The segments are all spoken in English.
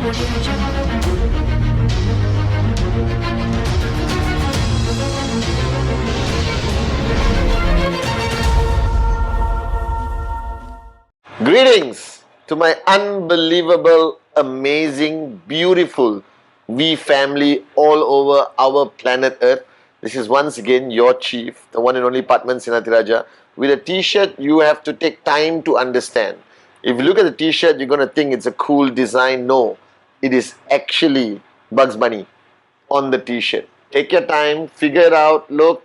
Greetings to my unbelievable, amazing, beautiful We family all over our planet Earth. This is once again your chief, the one and only Pathman Senathirajah. With a t-shirt, you have to take time to understand. If you look at the t-shirt, you're going to think it's a cool design. No, it is actually Bugs Bunny on the t-shirt. Take your time, figure it out, look,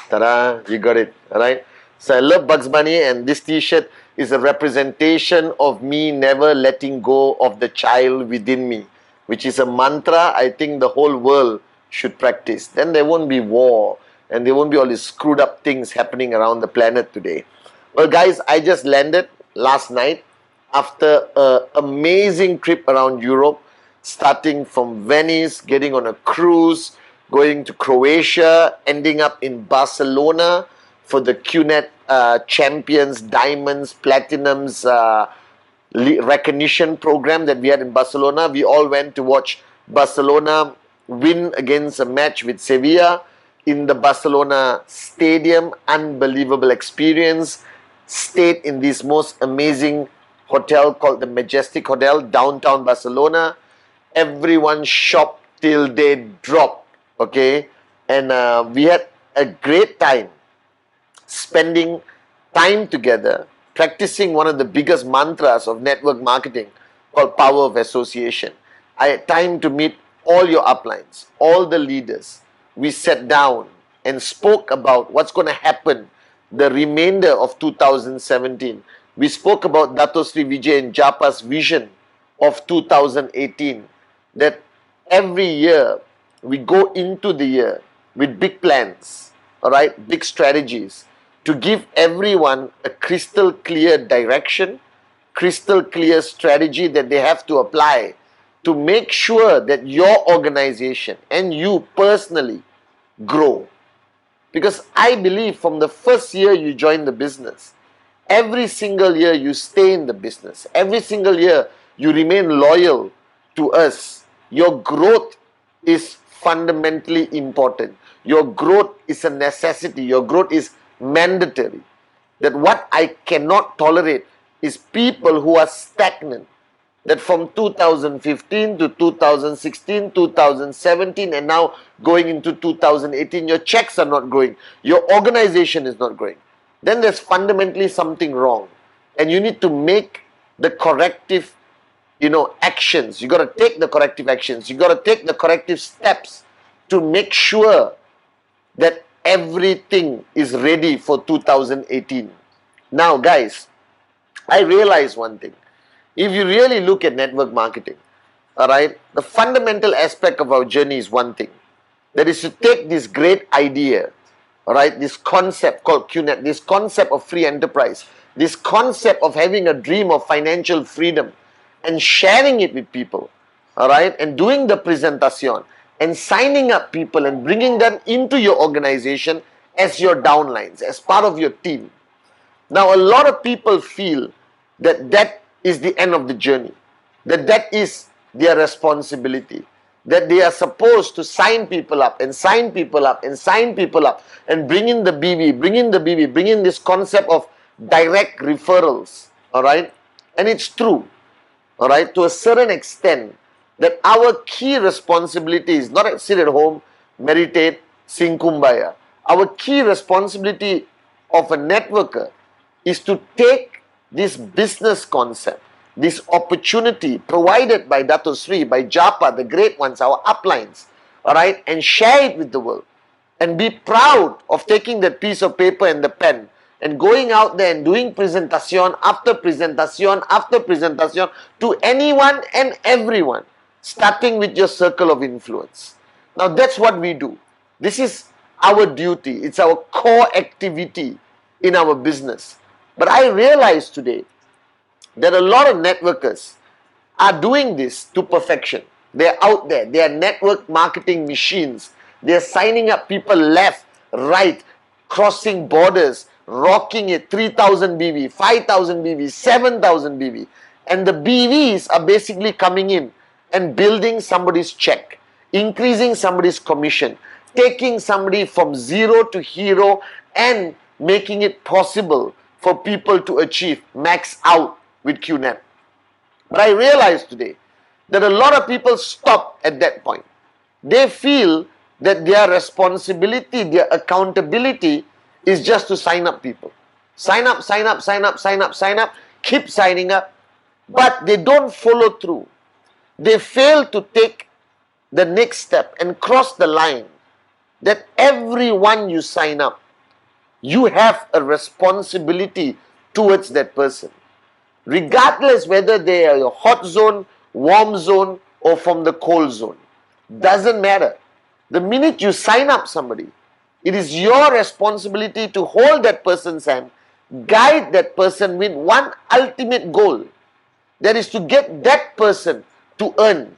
ta-da, you got it, alright? So I love Bugs Bunny, and this t-shirt is a representation of me never letting go of the child within me, which is a mantra I think the whole world should practice. Then there won't be war, and there won't be all these screwed up things happening around the planet today. Well guys, I just landed last night after an amazing trip around Europe, starting from Venice, getting on a cruise, going to Croatia, ending up in Barcelona for the QNet Champions, Diamonds, Platinums recognition program that we had in Barcelona. We all went to watch Barcelona win against a match with Sevilla in the Barcelona stadium. Unbelievable experience. Stayed in this most amazing hotel called the Majestic Hotel, downtown Barcelona. Everyone shopped till they dropped, okay? And we had a great time spending time together, practicing one of the biggest mantras of network marketing called power of association. I had time to meet all your uplines, all the leaders. We sat down and spoke about what's going to happen the remainder of 2017. We spoke about Dato Sri Vijay and Japa's vision of 2018, that every year we go into the year with big plans, all right, big strategies, to give everyone a crystal clear direction, crystal clear strategy that they have to apply to make sure that your organization and you personally grow. Because I believe from the first year you join the business, every single year you stay in the business, every single year you remain loyal to us, your growth is fundamentally important. Your growth is a necessity. Your growth is mandatory. That what I cannot tolerate is people who are stagnant. That from 2015 to 2016, 2017, and now going into 2018, your checks are not growing. Your organization is not growing. Then there's fundamentally something wrong. And you need to make the corrective, actions. You got to take the corrective actions. You got to take the corrective steps to make sure that everything is ready for 2018. Now guys, I realize one thing. If you really look at network marketing, alright, the fundamental aspect of our journey is one thing. That is to take this great idea, alright, this concept called QNet, this concept of free enterprise, this concept of having a dream of financial freedom and sharing it with people, alright, and doing the presentation and signing up people and bringing them into your organization as your downlines, as part of your team. Now, a lot of people feel that that is the end of the journey, that that is their responsibility, that they are supposed to sign people up and sign people up and sign people up and bring in the BV, bring in this concept of direct referrals, all right? And it's true, all right, to a certain extent, that our key responsibility is not to sit at home, meditate, sing Kumbaya. Our key responsibility of a networker is to take this business concept, this opportunity provided by Dato Sri, by Japa, the great ones, our uplines, all right, and share it with the world. And be proud of taking that piece of paper and the pen and going out there and doing presentation after presentation after presentation to anyone and everyone, starting with your circle of influence. Now that's what we do. This is our duty. It's our core activity in our business. But I realize today that a lot of networkers are doing this to perfection. They're out there. They are network marketing machines. They're signing up people left, right, crossing borders, rocking it 3,000 BV, 5,000 BV, 7,000 BV. And the BVs are basically coming in and building somebody's check, increasing somebody's commission, taking somebody from zero to hero and making it possible for people to achieve max out with QNet. But I realized today that a lot of people stop at that point. They feel that their responsibility, their accountability is just to sign up people. Sign up, sign up, sign up, sign up, sign up, keep signing up. But they don't follow through. They fail to take the next step and cross the line that everyone you sign up, you have a responsibility towards that person. Regardless whether they are your hot zone, warm zone, or from the cold zone. Doesn't matter. The minute you sign up somebody, it is your responsibility to hold that person's hand, guide that person with one ultimate goal. That is to get that person to earn,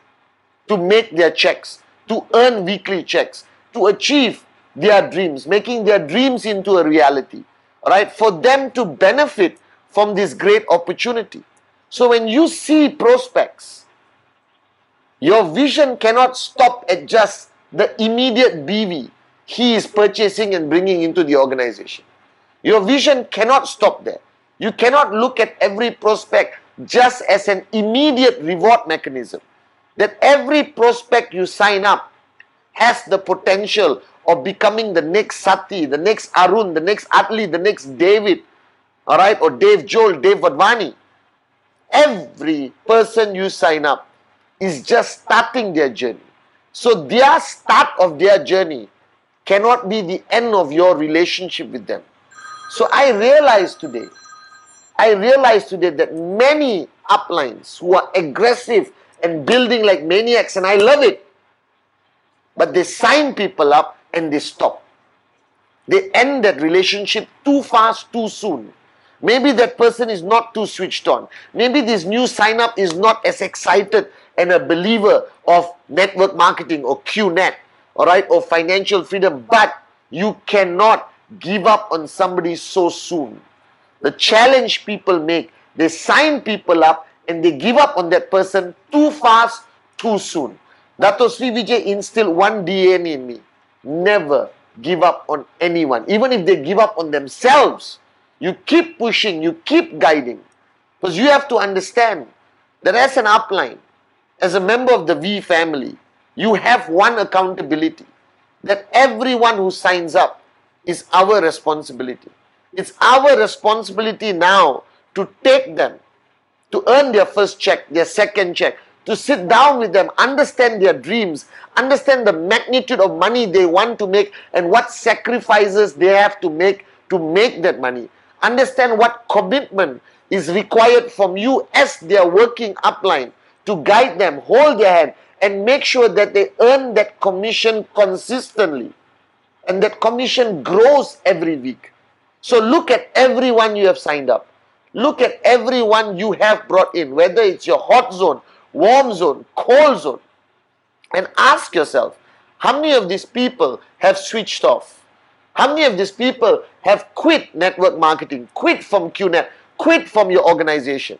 to make their checks, to earn weekly checks, to achieve their dreams, making their dreams into a reality. Alright, for them to benefit from this great opportunity. So when you see prospects, your vision cannot stop at just the immediate BV he is purchasing and bringing into the organization. Your vision cannot stop there. You cannot look at every prospect just as an immediate reward mechanism. That every prospect you sign up has the potential of becoming the next Sati, the next Arun, the next Atli, the next David, alright, or Dave Joel, Dave Vadvani. Every person you sign up is just starting their journey. So their start of their journey cannot be the end of your relationship with them. So I realized today that many uplines who are aggressive and building like maniacs, and I love it, but they sign people up and they stop. They end that relationship too fast, too soon. Maybe that person is not too switched on. Maybe this new sign up is not as excited and a believer of network marketing or QNet, alright, or financial freedom, but you cannot give up on somebody so soon. The challenge people make, they sign people up and they give up on that person too fast, too soon. Dato Sri Vijay instilled one DNA in me. Never give up on anyone. Even if they give up on themselves, you keep pushing, you keep guiding. Because you have to understand that as an upline, as a member of the V family, you have one accountability. That everyone who signs up is our responsibility. It's our responsibility now to take them, to earn their first check, their second check, to sit down with them, understand their dreams, understand the magnitude of money they want to make and what sacrifices they have to make that money. Understand what commitment is required from you as their working upline to guide them, hold their hand, and make sure that they earn that commission consistently. And that commission grows every week. So look at everyone you have signed up. Look at everyone you have brought in, whether it's your hot zone, warm zone, cold zone. And ask yourself, how many of these people have switched off? How many of these people have quit network marketing, quit from QNet, quit from your organization?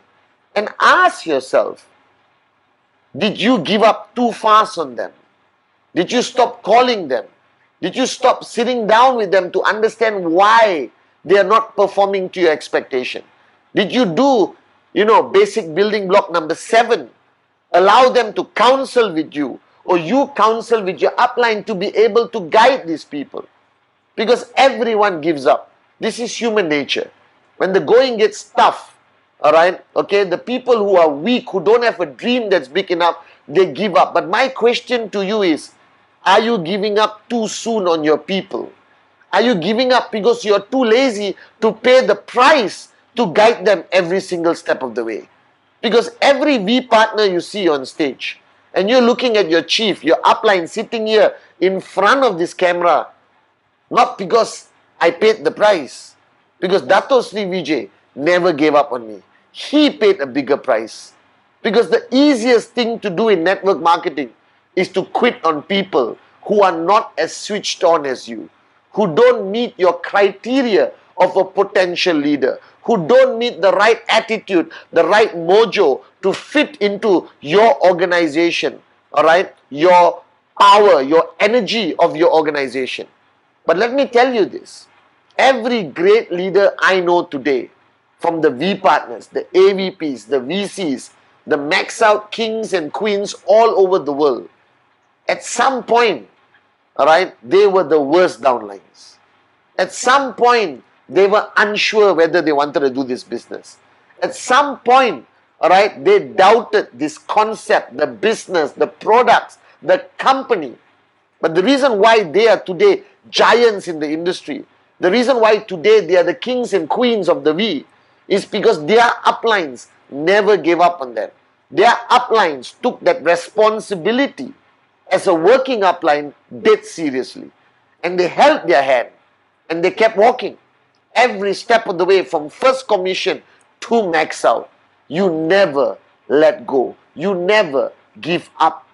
And ask yourself, did you give up too fast on them? Did you stop calling them? Did you stop sitting down with them to understand why they are not performing to your expectation? Did you do, basic building block number 7? Allow them to counsel with you, or you counsel with your upline to be able to guide these people. Because everyone gives up. This is human nature. When the going gets tough, alright, okay, the people who are weak, who don't have a dream that's big enough, they give up. But my question to you is, are you giving up too soon on your people? Are you giving up because you're too lazy to pay the price to guide them every single step of the way? Because every V partner you see on stage, and you're looking at your chief, your upline sitting here in front of this camera, not because I paid the price, because Dato Sri Vijay never gave up on me. He paid a bigger price. Because the easiest thing to do in network marketing is to quit on people who are not as switched on as you, who don't meet your criteria of a potential leader, who don't meet the right attitude, the right mojo to fit into your organization, all right, your power, your energy of your organization. But let me tell you this, every great leader I know today, from the V partners, the AVPs, the VCs, the max out kings and queens all over the world, at some point, all right, they were the worst downlines. At some point, they were unsure whether they wanted to do this business. At some point, all right, they doubted this concept, the business, the products, the company. But the reason why they are today giants in the industry, the reason why today they are the kings and queens of the V, is because their uplines never gave up on them. Their uplines took that responsibility as a working upline dead seriously. And they held their hand and they kept walking. Every step of the way, from first commission to max out, you never let go. You never give up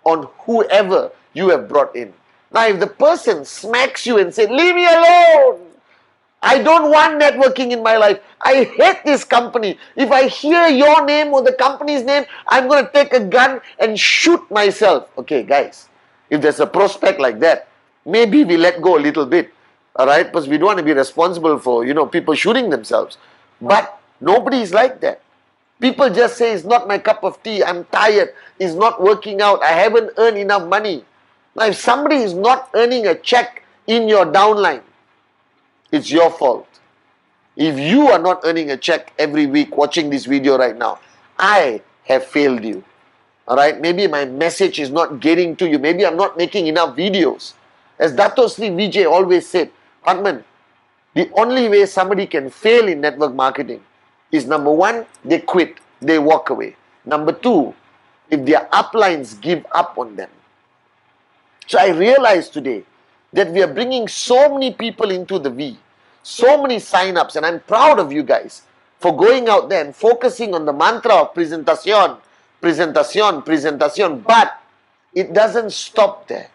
on whoever you have brought in. Now, if the person smacks you and says, leave me alone, I don't want networking in my life, I hate this company, if I hear your name or the company's name, I'm going to take a gun and shoot myself. Okay, guys, if there's a prospect like that, maybe we let go a little bit, all right, because we don't want to be responsible for, people shooting themselves. But nobody is like that. People just say, it's not my cup of tea, I'm tired, it's not working out, I haven't earned enough money. Now, if somebody is not earning a check in your downline, it's your fault. If you are not earning a check every week watching this video right now, I have failed you. All right, maybe my message is not getting to you. Maybe I'm not making enough videos. As Dato Sri Vijay always said, Pathman, the only way somebody can fail in network marketing is, number one, they quit, they walk away. Number two, if their uplines give up on them. So I realized today that we are bringing so many people into the V, so many sign-ups, and I'm proud of you guys for going out there and focusing on the mantra of presentation, presentation, presentation. But it doesn't stop there.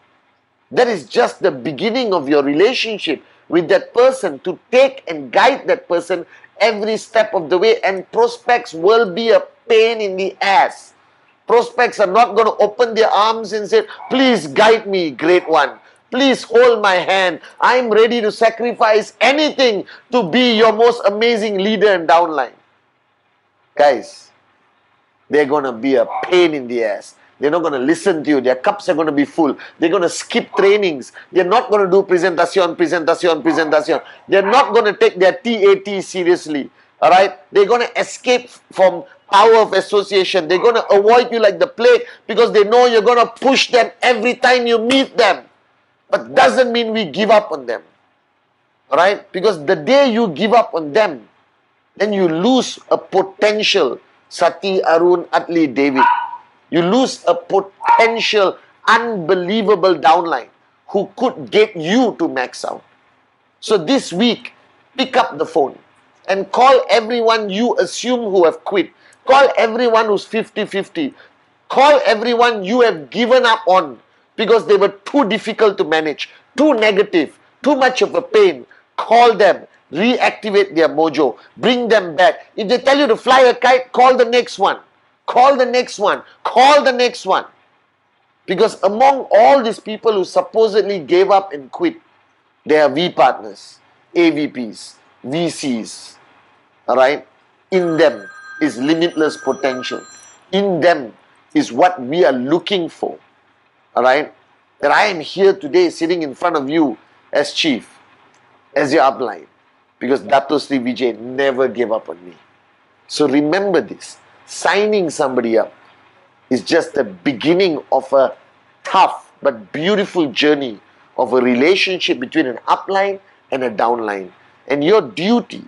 That is just the beginning of your relationship with that person, to take and guide that person every step of the way. And prospects will be a pain in the ass. Prospects are not going to open their arms and say, please guide me, great one. Please hold my hand. I'm ready to sacrifice anything to be your most amazing leader and downline. Guys, they're going to be a pain in the ass. They're not going to listen to you. Their cups are going to be full. They're going to skip trainings. They're not going to do presentation, presentation, presentation. They're not going to take their TAT seriously. All right? They're going to escape from power of association. They're going to avoid you like the plague because they know you're going to push them every time you meet them. But doesn't mean we give up on them. All right? Because the day you give up on them, then you lose a potential Sati, Arun, Atli, David. You lose a potential, unbelievable downline who could get you to max out. So this week, pick up the phone and call everyone you assume who have quit. Call everyone who's 50-50. Call everyone you have given up on because they were too difficult to manage, too negative, too much of a pain. Call them, reactivate their mojo, bring them back. If they tell you to fly a kite, call the next one. Call the next one. Call the next one. Because among all these people who supposedly gave up and quit, there are V partners, AVPs, VCs. Alright? In them is limitless potential. In them is what we are looking for. Alright? That I am here today sitting in front of you as chief, as your upline. Because Dato Sri Vijay never gave up on me. So remember this. Signing somebody up is just the beginning of a tough but beautiful journey of a relationship between an upline and a downline. And your duty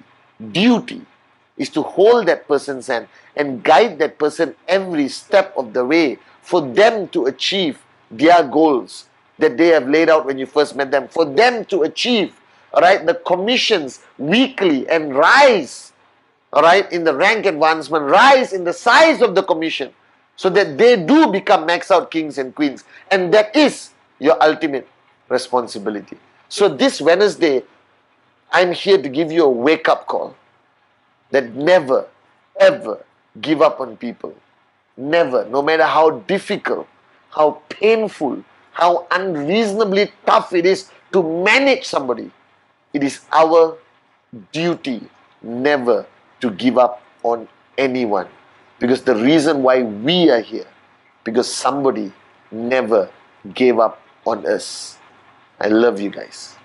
is to hold that person's hand and guide that person every step of the way for them to achieve their goals that they have laid out when you first met them. For them to achieve, alright, the commissions weekly and rise, alright, in the rank advancement, rise in the size of the commission so that they do become max out kings and queens. And that is your ultimate responsibility. So this Wednesday, I'm here to give you a wake-up call. that never, ever give up on people. Never, no matter how difficult, how painful, how unreasonably tough it is to manage somebody, it is our duty never to give up on anyone. Because the reason why we are here, because somebody never gave up on us. I love you guys.